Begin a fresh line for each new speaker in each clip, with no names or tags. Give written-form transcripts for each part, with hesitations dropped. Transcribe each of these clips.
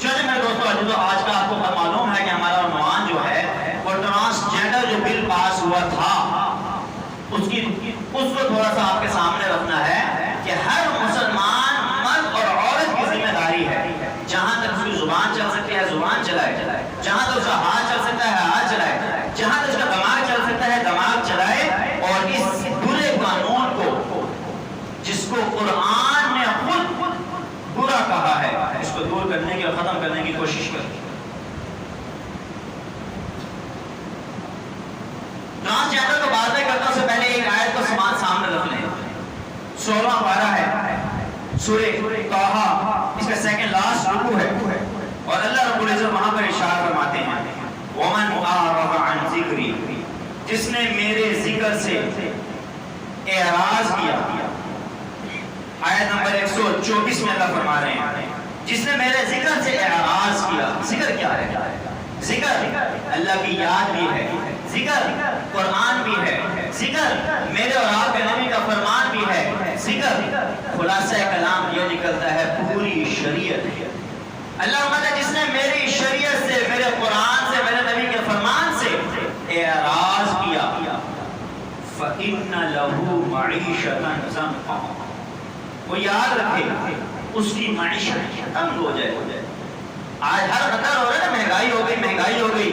چلے میرے دوستوں، جو آج کا آپ کو معلوم ہے کہ ہمارا عنوان جو ہے وہ ٹرانسجینڈر جو بل پاس ہوا تھا اس کو تھوڑا سا آپ کے سامنے رکھنا ہے کہ ہر مسلمان مرد اور عورت کی ذمہ داری ہے، جہاں تک اس کی زبان چل سکتی ہے زبان چلائے، جہاں تک اس کا ہاتھ چل سکتا ہے ہاتھ چلائے، جہاں تک اس کا دماغ چل سکتا ہے دماغ چلائے، اور اس برے قانون کو جس کو قرآن نے خود برا کہا ہے اس کو دور کرنے کی اور ختم کرنے کی کوشش کرے۔ ٹرانسجینڈر کو بات نہیں کرتا سے پہلے ایک آیت کو سامنے رکھ لیں۔ 16واں پارہ ہے سورہ طٰہٰ، اس کا سیکنڈ لاسٹ رکوع ہے، اور اللہ رب العزت وہاں پر ارشاد فرماتے ہیں وَمَنْ أَعْرَضَ عَنْ ذِكْرِي، جس نے میرے ذکر سے اعراض کیا۔ آیت نمبر 124 میں اللہ فرما رہے ہیں جس نے میرے ذکر سے اعراض کیا۔ ذکر کیا ہے؟ ذکر اللہ کی یاد بھی ہے، ذکر قرآن بھی ہے، ذکر میرے اور آپ کے نبی کا فرمان بھی ہے، ذکر خلاصہ کلام یہ نکلتا ہے پوری شریعت ہے۔ اللہ فرماتا ہے جس نے میری شریعت سے، میرے قرآن سے، میرے نبی کے فرمان سے اعراض کیا فَإِنَّ لَهُ مَعِيشَةً ضَنْكًا، وہ یاد رکھے اس کی معیشت تنگ ہو جائے۔ آج ہر خطر ہو رہا ہے نا، مہنگائی ہو گئی،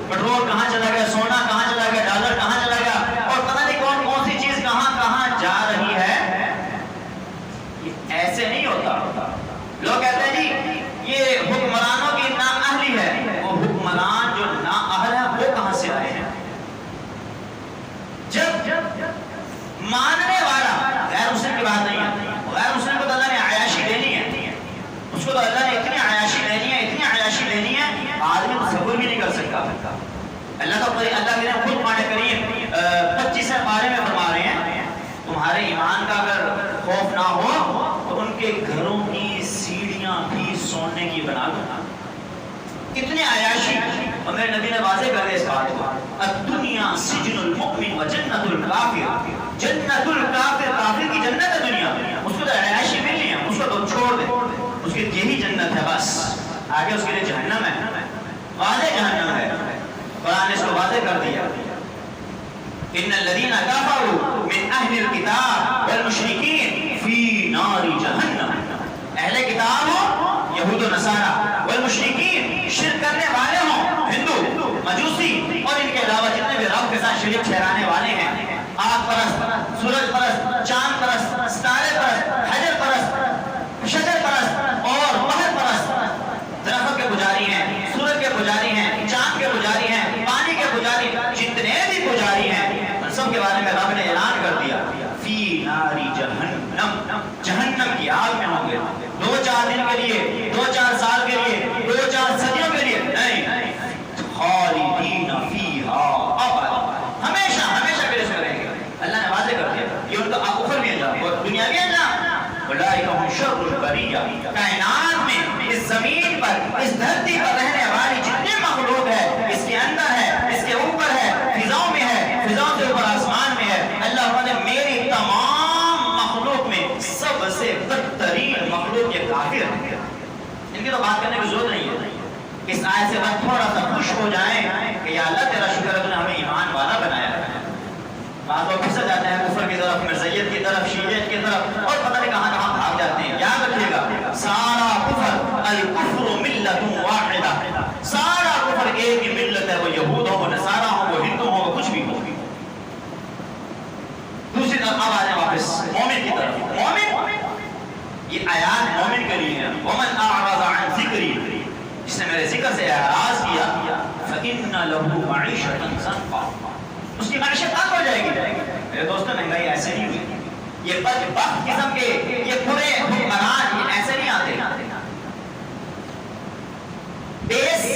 پیٹرول کہاں چلا گیا، سونا کہاں چلا گیا، ڈالر کہاں چلا گیا، اور پتہ نہیں کون سی چیز کہاں جا رہی ہے۔ ایسے نہیں ہوتا۔ لوگ کہتے ہیں جی یہ حکمرانوں کی نااہلی ہے، وہ حکمران جو نااہل ہے وہ کہاں سے آئے ہیں؟ جب ماننے والا، غیر مسلم کی بات نہیں ہے، غیر مسلم کو تو اللہ نے عیاشی دینی ہے، اس کو تو اللہ نے اتنی عیاشی دینی ہے، اتنی عیاشی دینی ہے آدمی تصور بھی نہیں کر سکتا۔ اللہ کے خود قرآن کریم 25 پارے میں فرما رہے ہیں تمہارے ایمان کا اگر خوف نہ ہو تو ان کے گھروں کی سیڑھیاں بھی سونے کی بنا دو۔ کتنی عیاشی، اور میرے نبی نے واضح کر دیا اس بات کو، الدنیا سجن المؤمن و جنت الکافر، جنت الکافر، کافر کی جنت ہے دنیا، اس کو تو عیاشی ملنی ہے، اس کو تو چھوڑ دے، اس کی یہی جنت ہے، بس آگے اس کے لیے جہنم ہے، واضح جہنم ہے۔ قرآن نے اس کو واضح کر دیا ان الذین کفروا من اہل الکتاب والمشرکین فی نار جہنم، اہل کتاب ہو یہود و نصارہ، والمشرکین شرک کرنے والے ہوں ہندو مجوسی اور ان کے علاوہ جتنے بھی رب کے ساتھ شریک ٹھہرانے والے ہیں، آگ پرست، سورج پرست، چاند پرست، ستارے پرست، حجر پرست، شجر پرست اور بحر پرست، درخت کے پجاری ہیں، سورج کے پجاری ہیں، چاند کے پجاری ہیں، پانی کے پجاری، جتنے بھی پجاری ہیں ان سب کے بارے میں رب نے اعلان کر دیا فی ناری جہنم، جہنم کی آگ میں ہوں گے، 2-4 دن کے لیے، 2-4 سال کے لیے، 2-4 صدیوں کے لیے نہیں، خالدین فیہا ابدا، ہمیشہ ہمیشہ پیش کریں گے۔ اللہ نے واضح کر دیا یہ ان کا آخر بھی انجام اور دنیاوی انجام، اولئک هم شر البریہ، کائنات میں اس زمین پر اس دھرتی پر رہنے والی جتنے مخلوق ہے، اس کے اندر ہے، اس کے اوپر ہے، فضاؤں میں ہے، فضاؤں سے اوپر آسمان میں ہے، اللہ نے میری تمام مخلوق میں سب سے بدترین مخلوق یہ کافر ہے۔ ان کی تو بات کرنے کی ضرورت نہیں ہے، اس آیت سے بات تھوڑا سا خوش ہو جائیں کہ یا اللہ تیرا شکر ہے تو نے ہمیں ایمان والا بنایا ہے۔ بعض لوگ پھسل جاتے ہیں کفر کی طرف، مرزیت کی طرف، شیعیت کی طرف، اور پتہ نہیں کہاں کہاں بھاگ جاتے ہیں۔ یاد رکھیے گا سارا کفر، الکفر ملت واحدہ، سارا کفر ایک ہی ملت ہے، وہ یہود ہو، وہ نصارہ ہو، وہ ہندو ہو، وہ کچھ بھی ہو۔ دوسری طرف اب آ جائیں واپس مومن کی طرف۔ مومن، یہ آیات مومن کے لیے ہے۔ ومن اعرض عن ذکری، جس نے میرے ذکر سے اعراض کیا فإن له معیشۃ ضنکا، اس کی معیشت تنگ ہو جائے گی۔ میرے دوستوں مہنگائی ایسے نہیں ہوئی، یہ بدبخت قسم کے یہ برے حکمران یہ ایسے نہیں آتے۔ بیس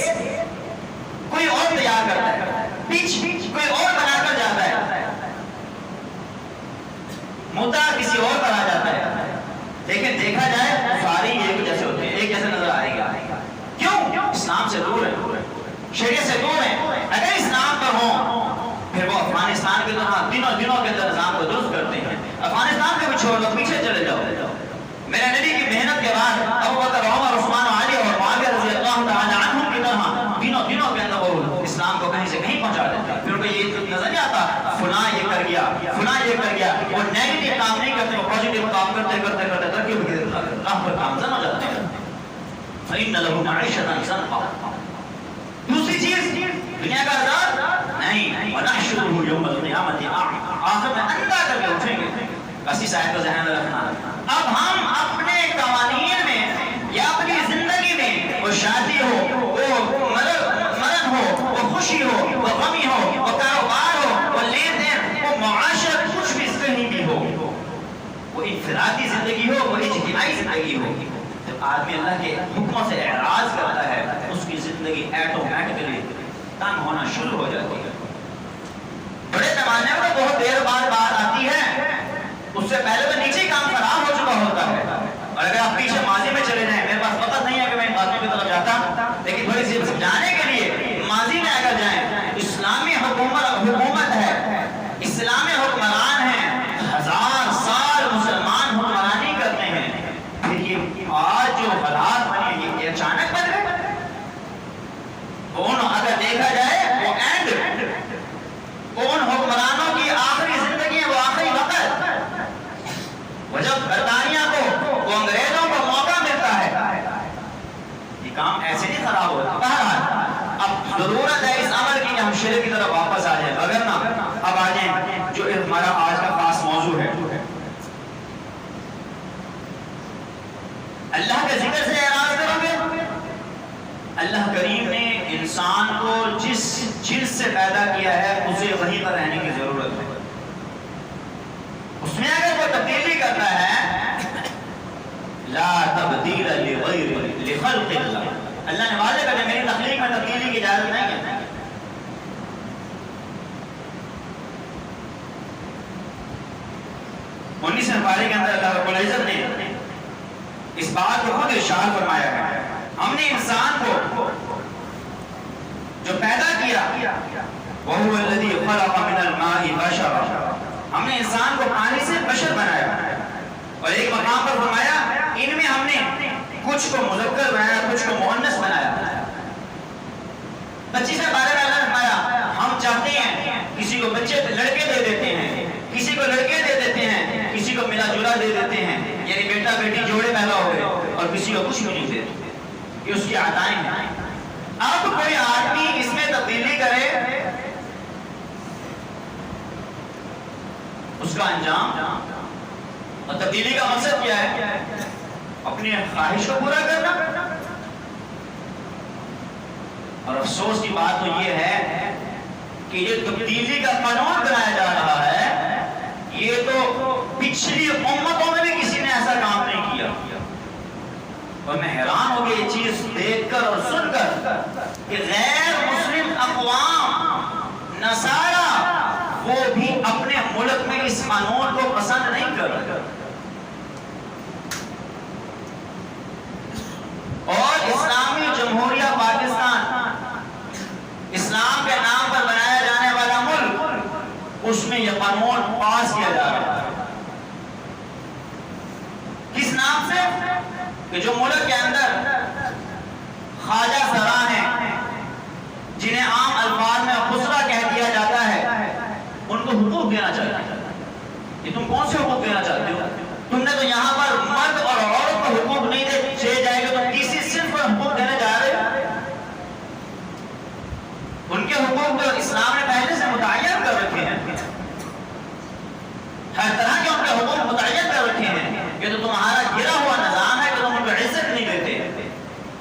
کوئی اور تیار کرتا ہے، پچ کوئی اور بنا کر جاتا ہے، مدعا کسی اور پر آ جاتا ہے، لیکن دیکھا جائے ساری ایک جیسے ہوتے ہیں، ایک جیسے نظر آئے گا۔ کیوں؟ اسلام سے دور ہے، شریعت سے دور ہے۔ اگر اسلام پر ہوں پھر وہ افغانستان کی طرح دنوں کے اندر نظام کو درست کرتے ہیں۔ افغانستان کو بھی چھوڑ دو، پیچھے چلے جاؤ۔ میرے نبی کی محنت کے بعد ابو بکر، عمر، عثمان، علی اور معاویہ رضی اللہ کرتے کرتے کرتے ترقی راہ پر کامزن ہو جاتے ہیں. فَإِنَّ لَهُ مَعِيشَةً ضَنْكًا. دوسری چیز دنیا کا عذاب نہیں. وَنَحْشُرُهُ يَوْمَ الْقِيَامَةِ أَعْمَى. آخر میں اندھا کر کے اٹھیں گے. بس اس آیت کو ذہن میں رکھنا. اب ہم اپنے قوانین میں یا اپنی زندگی میں وہ شادی ہو، وہ مرن ہو، وہ خوشی ہو، وہ غمی ہو، وہ کاروبار ہو، وہ لین دین، وہ معاشرت، کچھ بھی کہیں بھی ہو، وہ انفرادی زندگی ہو، وہ اجتماعی زندگی ہو، جب آدمی اللہ کے حکموں سے اعراض کرتا ہے اس کی زندگی ایٹومیٹکلی تنگ ہونا شروع ہو جاتی ہے. بڑے پیمانے پر بہت دیر بعد بات آتی ہے، اس سے پہلے تو نیچے کام خراب ہو چکا ہوتا ہے. اور اگر آپ پیچھے ماضی میں چلے جائیں، میرے پاس وقت نہیں ہے کہ میں ان باتوں کی طرف جاتا، لیکن تھوڑی سی سمجھانے کے لیے ماضی میں اگر جائیں، اسلامی حکومت ہے، اسلامی حکمران ہیں، 1000 سال مسلمان حکمرانی کرتے ہیں، پھر یہ آج جو حالات بنے یہ اچانک بن گئے. کون اگر دیکھا جائے وہ اینڈ، کون حکمرانوں کی آخری زندگی ہے، وہ آخری وقت، وہ جب برطانیہ کو، وہ انگریزوں کو موقع ملتا ہے، یہ کام ایسے نہیں خراب ہوتا. بہرحال اب ضرورت ہے اس عمل کی کہ ہم شرک کی طرف واپس آ جائیں. اگر نہ اب آ جائیں جو ہمارا آج کا خاص موضوع ہے، اللہ کے ذکر سے اعراض کرو گے. اللہ کریم نے انسان کو جس جنس سے پیدا کیا ہے اسے وہیں پر رہنے کی ضرورت ہے. اس میں اگر وہ تبدیلی کرتا ہے، لا تبدیل لخلق اللہ، اللہ نے واضح کر دیا میری تخلیق میں تبدیلی کی اجازت نہیں ہے. انیسویں پارے کے اندر اللہ رب العزت نے اس بات کو خود ارشاد فرمایا ہے. ہم نے انسان کو جو پیدا کیا، وَهُوَ الَّذِي خَلَقَ مِنَ الْمَاءِ بَشَرًا، ہم نے انسان کو پانی سے بشر بنایا. اور ایک مقام پر فرمایا ان میں ہم نے کچھ کو مذکر بنایا، کچھ کو مؤنث بنایا. 25 بارے میں اللہ نے فرمایا ہم چاہتے ہیں کسی کو بچے لڑکے دے دیتے ہیں، کسی کو لڑکے دے دیتے ہیں، کسی کو ملا جلا دے دیتے ہیں، یعنی بیٹا بیٹی جوڑے پیدا ہو گئے، اور کسی کو کچھ بھی نہیں دیتے. یہ اس کی عطائیں ہیں. اب کوئی آدمی اس میں تبدیلی کرے، اس کا انجام، اور تبدیلی کا مقصد کیا ہے؟ اپنی خواہش کو پورا کرنا. اور افسوس کی بات تو یہ ہے کہ یہ تبدیلی کا قانون بنایا جا رہا ہے، یہ تو پچھلی امتوں میں بھی کسی نے ایسا کام نہیں کیا. اور میں حیران ہو گیا یہ چیز دیکھ کر اور سن کر کہ غیر مسلم اقوام، نصارہ، وہ بھی اپنے ملک میں اس قانون کو پسند نہیں کر رہے. اور اسلامی جمہوریہ پاکستان، اسلام کے نام پر بنایا جانے والا ملک، اس میں یہ قانون پاس کیا جا رہا ہے. کس نام سے؟ کہ جو ملک کے اندر خواجہ سرا ہیں، جنہیں عام الفاظ میں خسرہ کہہ دیا جاتا ہے، ان کو حقوق دینا چاہتے ہیں. یہ تم کون سے حقوق دینا چاہتے ہو؟ تم نے تو یہاں پر مرد اور عورت کو حقوق نہیں دے جائے گا، تم تیسری صنف پر حقوق دینے جا رہے ہو. ان کے حقوق تو اسلام نے پہلے سے متعین کر رکھے ہیں، ہر طرح کے ان کے حقوق متعین کر رکھے ہیں. یہ تو تمہارا گرا ہوا نظام ہے کہ تم ان کو عزت نہیں دیتے،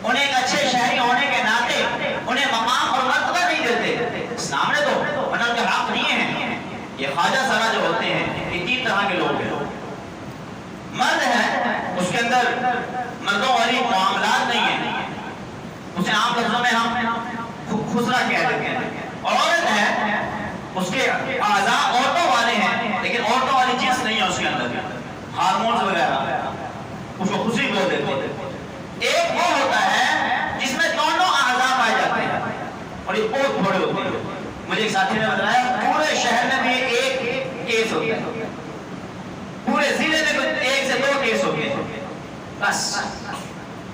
انہیں ایک اچھے شہری ہونے کے ناطے انہیں مقام اور مرتبہ نہیں دیتے. اسلام نے تو ان کے حق نہیں ہیں. یہ خواجہ سرا جو ہوتے ہیں یہ 3 طرح کے لوگ ہیں. مرد ہے، اس کے اندر مردوں والی معاملات نہیں ہیں، اسے عام لفظوں میں ہم خسرہ کہہ دیتے ہیں. عورت ہے، اس کے اعضاء عورتوں والے ہیں، لیکن عورتوں والی جنس نہیں ہے اس کے اندر، ہارمونز وغیرہ اس کو خوشی بول دیتے ہیں. ایک وہ ہوتا ہے جس میں دونوں اعضاء پائے جاتے ہیں اور یہ بہت تھوڑے ہوتے ہیں. مجھے ایک ساتھی نے بتایا پورے شہر میں بھی ایک کیس ہوتا ہے، پورے ضلع میں 1 سے 2 کیس ہوتے ہیں بس،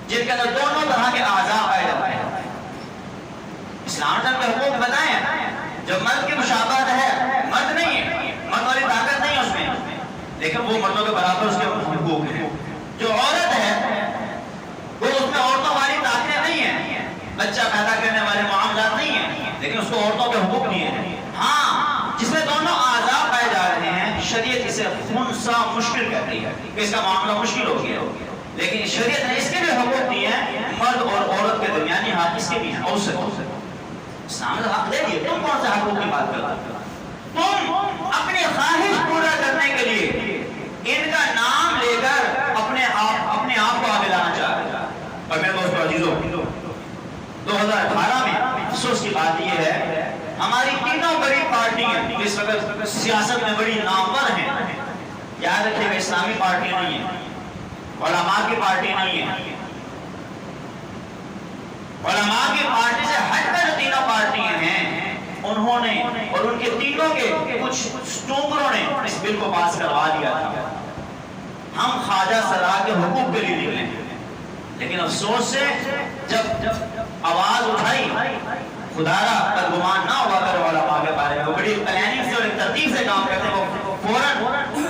جن کے اندر دونوں طرح کے اعضاء پائے جاتے ہیں. اسلام نے کے حقوق بتائے ہیں. جب مرد کی مشابہت ہے، مرد نہیں ہے، مرد والی طاقت نہیں ہے اس میں، لیکن وہ مردوں کے برابر اس کے حقوق حقوق ہیں. جو عورت ہے وہ اس میں عورتوں والی طاقتیں نہیں ہیں، بچہ پیدا کرنے والے معاملات نہیں ہیں، لیکن اس کو عورتوں کے حقوق نہیں ہیں. ہاں جس میں دونوں اعضاء پائے جا رہے ہیں، شریعت اسے خنثی مشکل کہتی ہے کہ اس کا معاملہ مشکل ہو گیا، لیکن شریعت نے اس کے بھی حقوق دیے ہیں. مرد اور عورت کے درمیانی حق اس کے بھی ہیں. اوسط اسلام نے حق دے دیے. تم کون سے حقوق کی بات کرتے ہو؟ تم اپنی خواہش پورا کرنے کے لیے ان کا نام لے کر اپنے آپ کو آگے لانا چاہ رہے ہیں. اور میرے دوستو عزیزو، 2018 میں افسوس کی بات یہ ہے ہماری تینوں بڑی پارٹیاں اس وقت سیاست میں بڑی نامور ہیں. یاد رکھیے گا اسلامی پارٹی نہیں ہے، علماء کی پارٹی نہیں ہے. علماء کی پارٹی سے ہٹ کر تینوں پارٹیاں ہیں، انہوں نے اور ان کے تینوں کے کچھ ٹوکروں نے اس بل کو پاس کروا دیا تھا. ہم خواجہ سرا کے حقوق کے لیے نکلے، لیکن افسوس سے جب آواز اٹھائی، خدارا بدگمان نہ ہوا کرو علماء کے بارے میں. وہ بڑی پلاننگ سے اور ایک ترتیب سے کام کرتے ہیں، وہ فوراً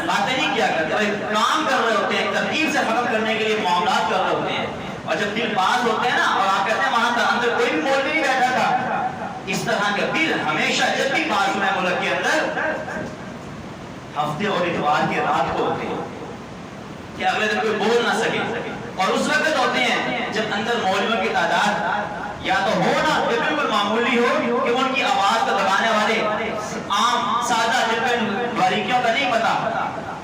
باتیں نہیں کیا کرتے، وہ ایک کام کر رہے ہوتے ہیں، ایک ترتیب سے ختم کرنے کے لیے معاملات کر رہے ہوتے ہیں. اور جب بل پاس ہوتے ہیں نا، اور آپ کہتے ہیں وہاں تک اندر کوئی بھی مولوی نہیں بیٹھا تھا. اس طرح کے بل ہمیشہ جب بھی پاس ہوئے ملک کے اندر ہفتے اور اتوار کی رات کو ہوتے ہیں کہ اگلے دن کوئی بول نہ سکے. اور اس وقت ہوتے ہیں جب اندر مولویوں کی تعداد یا تو ہو نا بالکل معمولی ہو کہ ان کی آواز کو دبانے والے عام سادہ جن کو باریکیوں کا نہیں پتا،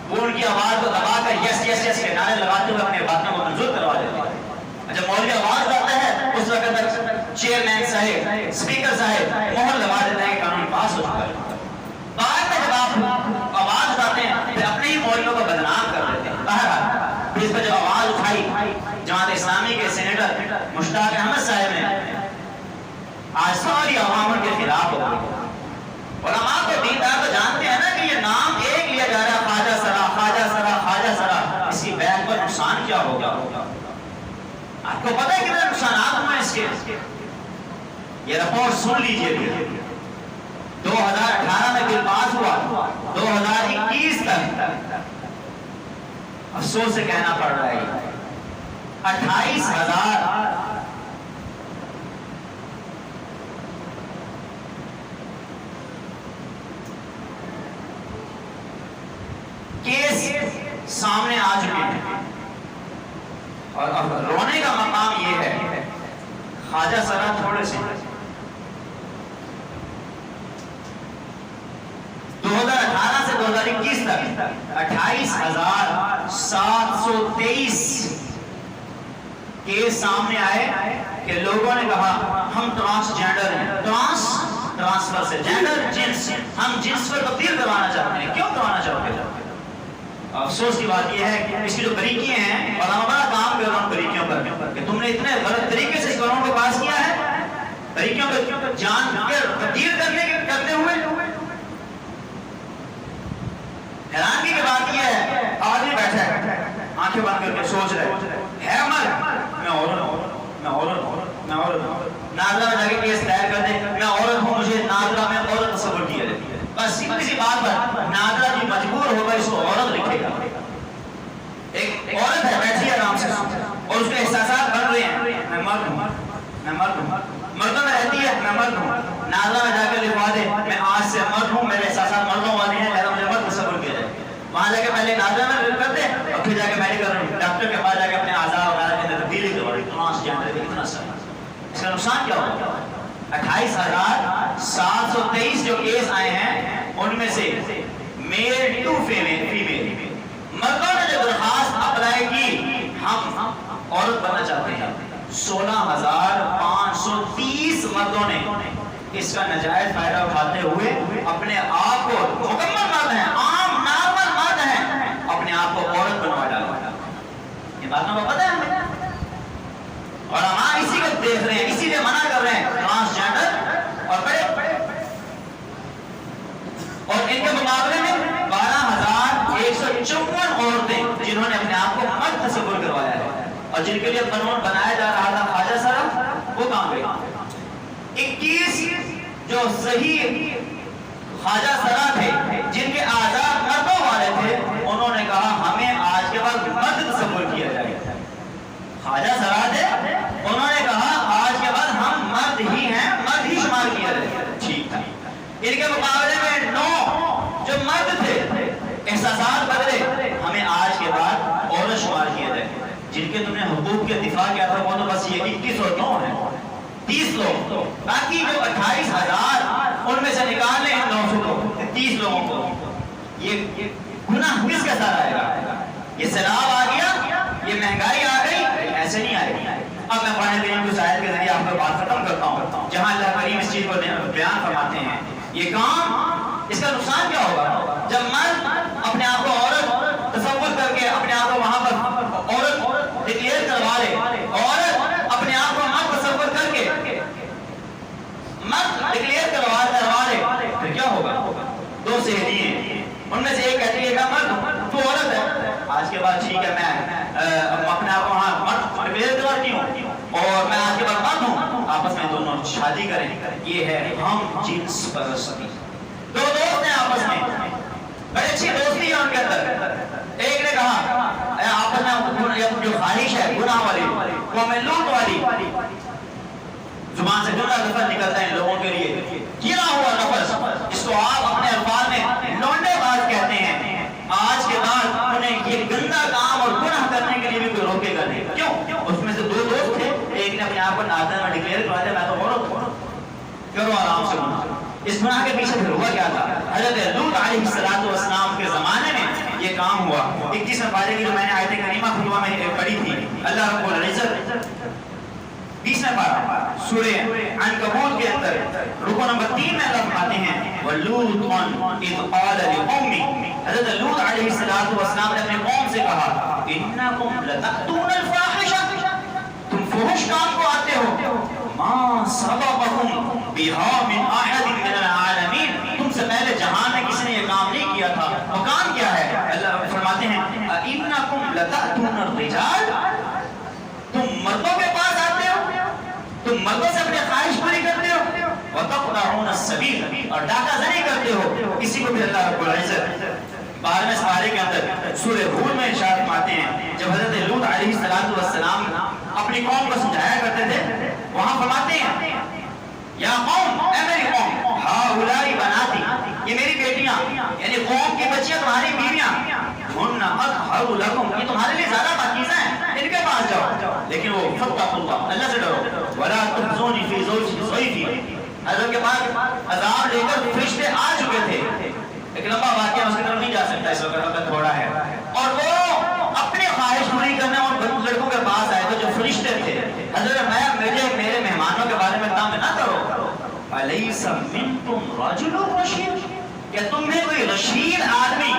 وہ ان کی آواز کو دبا کر یس یس یس کے نعرے لگاتے ہوئے اپنے باتوں کو منظور کروا دیتے ہیں. جب مولوی آواز لاتا ہے اس وقت تک چیئرمین صاحب، اسپیکر صاحب مہر لگا دیتے ہیں کہ قانون پاس ہو چکا ہے. بعد میں جب آپ آواز اٹھاتے ہیں پھر اپنے ہی مولویوں کو بدنام کر دیتے ہیں. بہرحال پھر اس پہ جب آواز اٹھائی جماعت اسلامی کے سینیٹر مشتاق احمد صاحب نے، آج ساری عوام ان کے خلاف ہو گئی. علماء کو دیندار تو جانتے ہیں نا کہ یہ نام ایک لیا جا رہا ہے، خواجہ سرا خواجہ سرا خواجہ سرا، اس کی بیعت پر نقصان کیا ہوگا؟ آپ کو پتہ ہے کتنے نقصانات ہوئے اس کے؟ یہ رپورٹ سن لیجئے. 2018 میں بل پاس ہوا، 2021 تک افسوس سے کہنا پڑ رہا ہے 28,000 کیس سامنے آ چکے ہیں. اور اب رونے کا مقام یہ ہے، خواجہ سرا تھوڑے سے 2018 سے 2021 تک 28,723 کیس سامنے آئے کہ لوگوں نے کہا ہم ٹرانسجینڈر ہیں. ٹرانسفر سے جینڈر جنس، ہم جنس پر تبدیل کروانا چاہتے ہیں. کیوں کروانا چاہتے ہیں؟ افسوس کی بات یہ ہے کہ اس کی جو بریکیاں ہیں، اور ہم بڑا کام کر رہے ہیں بریکیوں پر کہ تم نے اتنے غلط طریقے سے اس قانون کو پاس کیا ہے. بریکیوں پر جان کر تبدیل کرتے ہوئے حیرانگی کی بات یہ ہے، آدمی بیٹھا ہے آنکھیں بند کر کے سوچ رہے ہے مرد میں عورت نادرہ میں جا کے کیس دائر کر دے میں عورت ہوں، مجھے نادرہ میں عورت تصور کیا جائے. بس سیدھی سی بات پر نادرہ جی مجبور ہوگا اس کو عورت لکھے گا. ایک عورت ہے بیٹھی ہے آرام سے اور اس کے احساسات بڑھ رہے ہیں، میں مرد ہوں، میں مرد ہوں. مردوں میں رہتی ہے میں مرد ہوں. نادرہ میں جا کے لکھوا دے میں آج سے مرد ہوں، میرے احساسات مردوں والے ہیں، میرا مجھے مرد تصور کیا جائے. وہاں جا کے پہلے نادرہ میں کر دے اور پھر جا کے میڈیکل ڈاکٹر کے پاس جا کے اپنے اعضاء وغیرہ کے اندر تبدیلی کروا دے. ٹرانسجینڈر اتنا سا اس کا نقصان کیا ہوگا؟ 28,723 جو کیس آئے ہیں ان میں سے میل ٹو فیمیل. مردوں نے جو درخواست اپلائی کی ہم عورت بننا چاہتے ہیں، 16,530 مردوں نے اس کا نجائز فائدہ اٹھاتے ہوئے اپنے آپ کو مکمل مرد ہیں، عام نارمل مرد ہیں، اپنے آپ کو عورت بنوا ڈالا. یہ بات ہمیں پتہ ہے ہمیں، اور ہم اسی کو دیکھ رہے ہیں، اسی لیے منع کر رہے ہیں ٹرانسجینڈر. اور بڑے اور ان کے مقابلے میں 12,154 عورتیں جنہوں نے اپنے آپ کو مرد تصور کروایا ہے اور جن کے لیے قانون بنایا جا رہا تھا خواجہ صاحب وہ کہاں گئے. 21 جو صحیح خواجہ سرا تھے جن کے آزاد مردوں والے تھے، انہوں نے کہا ہمیں آج کے بعد مرد ان کے مقابلے میں 9 جو مرد تھے احساسات بدلے، ہمیں آج کے بعد عورت شمار کیا جائے، جن کے تم نے حقوق کے دفاع کیا تھا وہ تو بس یہ 21 اور 9 ہیں، 30 لوگ، باقی جو 28,000 ان میں سے نکال لیں 900 لوگ، 30 لوگوں کو، یہ گناہ کس کے ساتھ آئے گا؟ یہ سیلاب آ گیا، یہ مہنگائی آ گئی، ایسے نہیں آئے گی۔ اب میں قرآن کریم کی آیت کے ذریعے آپ کو بات ختم کرتا ہوں، جہاں اللہ کریم اس چیز کو بیان فرماتے ہیں، یہ کام اس کا نقصان کیا ہوگا؟ جب مرد اپنے آپ کو عورت تصور کر کے اپنے آپ کو وہاں پر عورت ڈکلیئر کروا لے، عورت اپنے آپ کو مرد تصور کر کے مرد ڈکلیئر کروا لے، پھر کیا ہوگا؟ 2 سہیلیاں، ان میں سے ایک کہتی ہے کہ مرد تو عورت ہے، آج کے بعد ٹھیک ہے میں اپنے آپ کو وہاں مرد ڈکلیئر کرواتی ہوں اور میں آج کے بعد مرد ہوں، آپس میں دونوں شادی کریں، یہ ہے ہم جنس پرستی۔ 2 دوست ہیں آپس میں، بڑی اچھی دوستی ہے ان کے اندر، ایک نے کہا آپس میں جو خواہش ہے گناہ والی، قوم لوط والی، زبان سے جملہ لفظ نکلتا ہے ان لوگوں کے لیے، گرا ہوا لفظ جس کو آپ اپنے الفاظ میں لونڈے باز کہتے ہیں، آج کے بعد انہیں یہ گندا کام اور گناہ کرنے کے لیے بھی کوئی روکے گا نہیں۔ کیوں؟ اس میں سے 2 دوست تھے، ایک نے اپنے آپ کو نادر میں ڈکلیئر کروا دیا میں تو عورت ہوں، کرو آرام سے گناہ۔ اس گناہ کے پیچھے پھر ہوا کیا تھا؟ حضرت لوط علیہ السلام کے زمانے میں یہ کام ہوا۔ 21 پارے کی جو میں نے آیت کریمہ خطبہ میں پڑھی تھی، اللہ رب العزت 20 پارہ سورہ عنکبوت کے اندر رکو نمبر 3 میں اللہ فرماتے ہیں وَلُوطٌ إِذْ قَالَ لِقَوْمِهِ، حضرت لوط علیہ السلام نے اپنے قوم سے کہا إِنَّكُمْ لَتَأْتُونَ الْفَاحِشَةَ، تم فحش کام کو آتے ہو، مَا سَبَقَكُمْ بِهَا مِنْ أَحَدٍ مِنَ الْعَالَمِينَ، تم سے پہلے جہان میں کسی نے یہ کام نہیں کیا تھا، وہ کام کیا ہے؟ اللہ فرماتے ہیں إِنَّكُمْ لَتَأْتُونَ الرِّجَالَ، تم مردوں کے پاس آتے ہو، تم مردوں سے اپنی خواہش پوری کرتے ہو، وَتَقْطَعُونَ السَّبِيلَ، اور ڈاکہ زنی کرتے ہو کسی کو بھی۔ اللہ رب العزت 12ویں سپارے کے اندر سورہ ہود میں ارشاد فرماتے ہیں، جب حضرت لوط علیہ السلام اپنی قوم کو سمجھایا کرتے تھے، وہاں فرماتے ہیں یا قوم، اے میری قوم، ہؤلاء بناتی، یہ میری بیٹیاں، یعنی قوم کی بچیاں تمہاری بیویاں، ہن اطہر لکم، یہ تمہارے لیے زیادہ پاکیزہ ہیں، ان کے پاس جاؤ، لیکن وہ فاتقوا اللہ، اللہ سے ڈرو، ولا تخزونی فی ضیفی، حضرت کے پاس عذاب لے کر فرشتے آ چکے تھے، ایک لمبا واقعہ اس کی طرف نہیں جا سکتا اس وقت تھوڑا ہے، اور وہ اپنی خواہش پوری کرنے اور لڑکوں کے پاس آئے تھے جو فرشتے تھے، حضرت میرے مہمانوں کے بارے میں کام نہ کرو، الیس منکم رجل رشید، کیا تم میں کوئی رشید آدمی،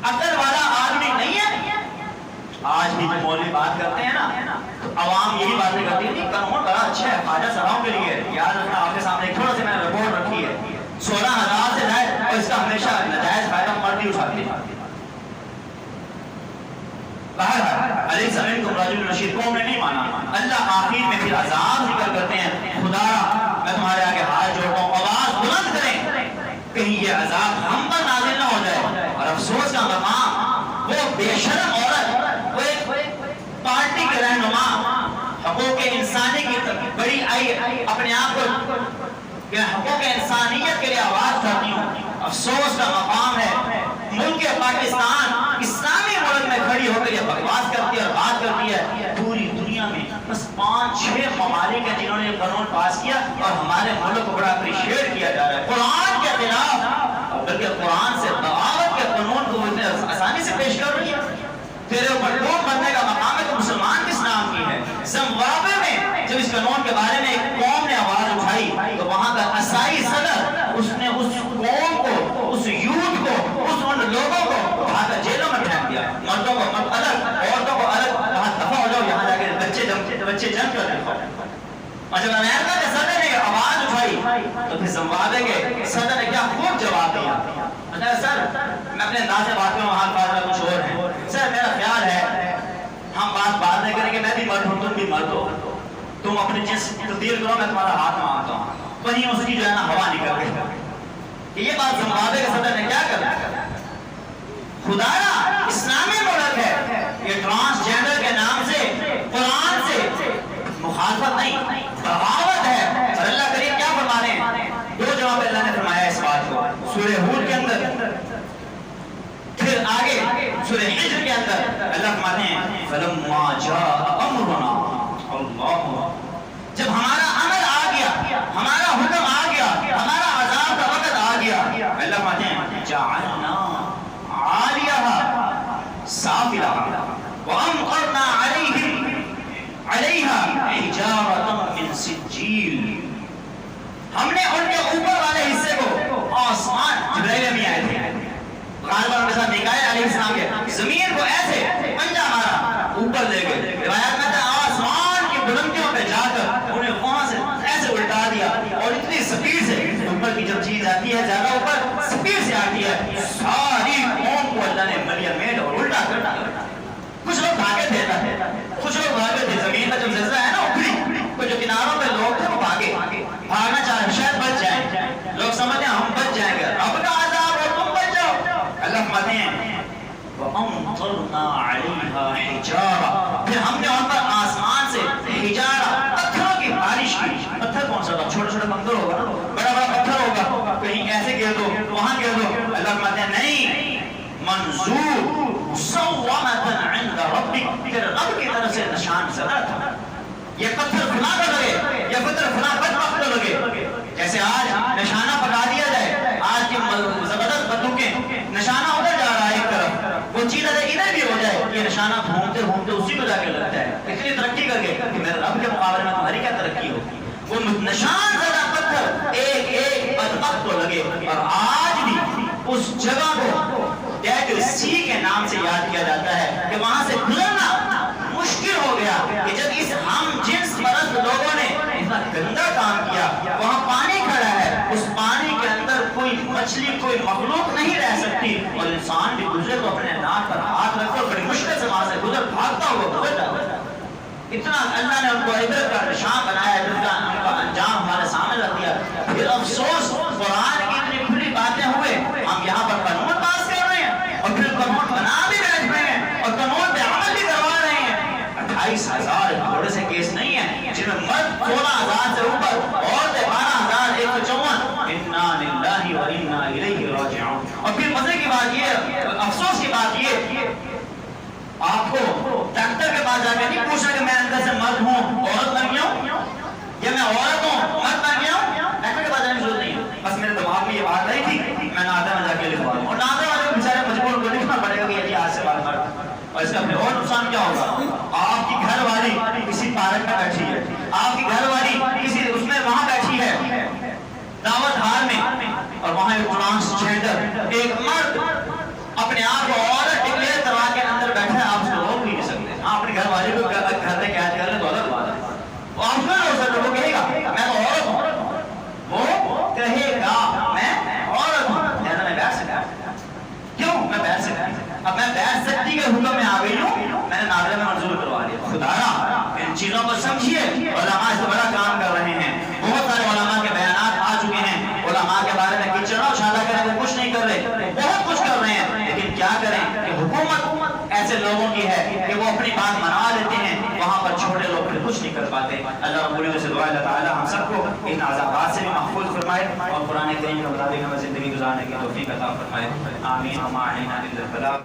عقل والا آدمی نہیں ہے؟ آج بھی جو مولوی بات کرتے ہیں نا، عوام یہی باتیں کرتی ہے، قانون بڑا اچھا ہے خواجہ صاحبوں کے لیے، یاد رکھنا آپ کے سامنے تھوڑا سا میں نے رپورٹ رکھی ہے، 16,000 سے زائد، اور اس کا ہمیشہ نجائز فائدہ مرضی اٹھاتی ہے۔ بہرحال الیس منکم رجل رشید، قوم نے نہیں مانا، اللہ آخر میں پھر عذاب ذکر کرتے ہیں، خدا میں تمہارے آگے ہاتھ جوڑتا ہوں، آواز بلند کریں کہیں یہ عذاب ہم پر نازل نہ ہو جائے، اور افسوس کا مقام وہ بے شرم عورت، وہ ایک پارٹی کے رہنما، حقوق انسانی کی بڑی اپنے آپ کو کہ حقوق انسانیت کے لیے آواز اٹھاتی ہوں، افسوس کا مقام ہے ملک پاکستان اسلامی ملک میں کھڑی ہو کر یہ بکواس کرتی ہے اور بات کرتی ہے، پوری دنیا میں بس 5-6 ممالک ہیں جنہوں نے یہ قانون پاس کیا اور ہمارے ملک کو بڑا اپریشیٹ کیا جا رہا ہے قرآن کے خلاف، بلکہ قرآن سے بغاوت کے قانون کو اتنے آسانی سے پیش کر رہی ہے۔ تیرے اوپر ٹوٹ بننے کا مقام ہے تو مسلمان کس نام کی ہے؟ زمبابوے میں جب اس قانون کے بارے میں ایک قوم نے آواز اٹھائی تو وہاں کا عیسائی صدر اس نے اس قوم کو، اس یوتھ کو، ان لوگوں کو اٹھا کر جیلوں میں پھینک دیا، مردوں کو الگ، عورتوں کو الگ، کہا دفع ہو جاؤ، یہاں جا کے بچے جنگ کر دیکھو۔ اور جب امریکہ کے صدر نے آواز اٹھائی تو پھر زمبابوے کے صدر نے کیا خوب جواب دیا، سر میں اپنے انداز سے بات کروں، وہاں بات کچھ اور ہے، سر میرا خیال ہے ہم بات نہیں کریں گے، میں بھی مرد ہوں تم بھی مرد ہو، تم اپنی جنس تبدیل کرو، میں تمہارا ہاتھ مانگتا ہوں، وہیں اس کی جو ہے نا ہوا نکل گئی۔ یہ بات زمبابوے کے صدر نے کیا کرا، خدایا اسلامی ملک ہے، یہ ٹرانسجینڈر کے نام سے قرآن سے مخالفت نہیں، بغاوت ہے، اور اللہ کریم کیا فرما رہے ہیں، دو جواب علیہا حجارۃ من سجیل، ہم نے ان کے اوپر والے حصے کو آسمان، جبرائیل بھی آئے تھے غالباً ان کے ساتھ میکائیل علیہ السلام کے، زمین کو ایسے پنجہ مارا اوپر لے گئے، روایات میں آسمان کی بلندیوں پہ جا کر انہیں وہاں سے ایسے الٹا دیا، اور اتنی سپیڈ سے اوپر کی جب چیز آتی ہے زیادہ اوپر سپیڈ سے آتی ہے، ساری قوم کو اللہ نے ملیا میٹ اور الٹا کر ڈالا۔ کچھ لوگ بھاگے تھے، کچھ لوگ بھاگے تھے، زمین کا جب زلزلہ ہے نا اکھڑی، تو جو کناروں پہ لوگ تھے وہ بھاگے، بھاگنا چاہ رہے شاید بچ جائیں، لوگ سمجھتے ہیں ہم بچ جائیں گے، اب کا عذاب ہے تم بچ جاؤ۔ اللہ فرماتے ہیں وَأَمْطَرْنَا عَلَيْهَا حِجَارَةً، پھر ہم نے ان پر آسمان سے حجارہ، پتھروں کی بارش کی۔ پتھر کون سا تھا؟ چھوٹا چھوٹا پتھر ہوگا، بڑا بڑا پتھر ہوگا، کہیں ایسے گر دو وہاں گر دو۔ اللہ فرماتے ہیں نہیں، منظور مصومۃ عند ربک، تیرے رب کی طرف سے نشان زدہ تھا، یہ پتھر فلاں کو لگے، یہ پتھر فلاں بدبخت کو لگے۔ جیسے آج نشانہ پکا دیا جائے، آج کی زبردست بندوقیں، نشانہ ادھر جا رہا ہے ایک طرف، وہ چیز ادھر بھی ہو جائے، یہ نشانہ گھومتے گھومتے اسی کو جا کے لگتا ہے۔ اتنی ترقی کر گئے کہ میرے رب کے مقابلے میں تمہاری کیا ترقی ہوگی؟ وہ نشان زدہ پتھر ایک ایک بدبخت کو لگے، اور آج بھی اس جگہ کو ڈیڈ سی کے نام سے یاد کیا جاتا ہے کہ وہاں سے گزرنا مشکل ہو گیا، کہ جب اس ہم جنس پرست لوگوں نے اتنا گندا کام کیا، وہاں پانی کھڑا ہے، اس پانی کے اندر کوئی مچھلی کوئی مخلوق نہیں رہ سکتی، اور انسان بھی گزرے تو اپنے ناک پر ہاتھ رکھ کر بڑی مشکل سے وہاں سے گزر بھاگتا ہوا گزر جاتا۔ اتنا اللہ نے ان کو عبرت کا نشان بنایا، عبرت کا ان کا انجام ہمارے سامنے رکھ دیا۔ پھر افسوس قرآن کی اتنی کھلی باتیں ہوئے، ہم یہاں پر قانون پاس کر رہے ہیں، اور پھر قانون بنا بھی بیٹھ رہے ہیں، اور قانون پہ عمل بھی کروا رہے ہیں۔ 28,000 تھوڑے سے کیس نہیں ہیں، جن میں مرد 16,000 سے اوپر، عورتیں 12,154۔ انا للہ و انا الیہ راجعون۔ اور پھر مزے کی بات یہ، افسوس کی بات یہ، آپ کو ڈاکٹر کے پاس جا کے نہیں پوچھنا کہ میں اندر سے مرد ہوں عورت بن گیا ہوں، یا میں عورت ہوں مرد بن گیا ہوں، ڈاکٹر کے پاس جانے کی ضرورت نہیں ہے۔ بس میرے دماغ میں یہ بات رہی تھی، میں نادر میں جا کے لکھوا دوں، اور نادر والے کو بیچارے مجبور کو لکھنا پڑے گا کہ یہ آج سے بعد مرد، اور اس کا پھر اور نقصان کیا ہوگا؟ آپ کی گھر والی کسی پارک میں بیٹھی ہے، آپ کی گھر والی کسی اس میں وہاں بیٹھی ہے دعوت ہال میں، اور وہاں ایک ٹرانسجینڈر ایک مرد اپنے آپ کو عورت ڈکلیئر کروا کے اندر بیٹھا ہے، آپ اس کو روک نہیں سکتے۔ آپ اپنی گھر والی کو گھر میں قید کر لیں تو الگ بات ہے، وہ آپ کو نہیں ہو سکتا، وہ کہے گا میں تو عورت ہوں، وہ کہے گا میں عورت ہوں، لہذا میں بیٹھ سکتا ہوں۔ کیوں میں بیٹھ سکتا ہوں؟ اب میں بیٹھ سکتی کے حکم میں آ گئی ہوں، میں نے نادرہ میں منظور کروا لیا۔ خدایا ان چیزوں کو سمجھیے، علماء اس سے بڑا کام کر رہے ہیں، بہت سارے علماء کے بیانات آ چکے ہیں، علماء کے بارے میں کچھ چڑھا اچھالا کریں وہ کچھ نہیں کر رہے، بہت کچھ کر رہے ہیں، لیکن کیا کریں کہ حکومت ایسے لوگوں کی ہے کہ وہ اپنی بات منا لیتے ہیں، وہاں پر چھوٹے لوگ پھر کچھ نہیں کر پاتے۔ اللہ رب العزت سے دعا اللہ تعالی ہم سب کو ان عذابات سے بھی محفوظ فرمائے، اور قرآن کریم کے مطابق ہمیں زندگی گزارنے کی توفیق عطا فرمائے، آمین۔ وما علینا الا البلاغ۔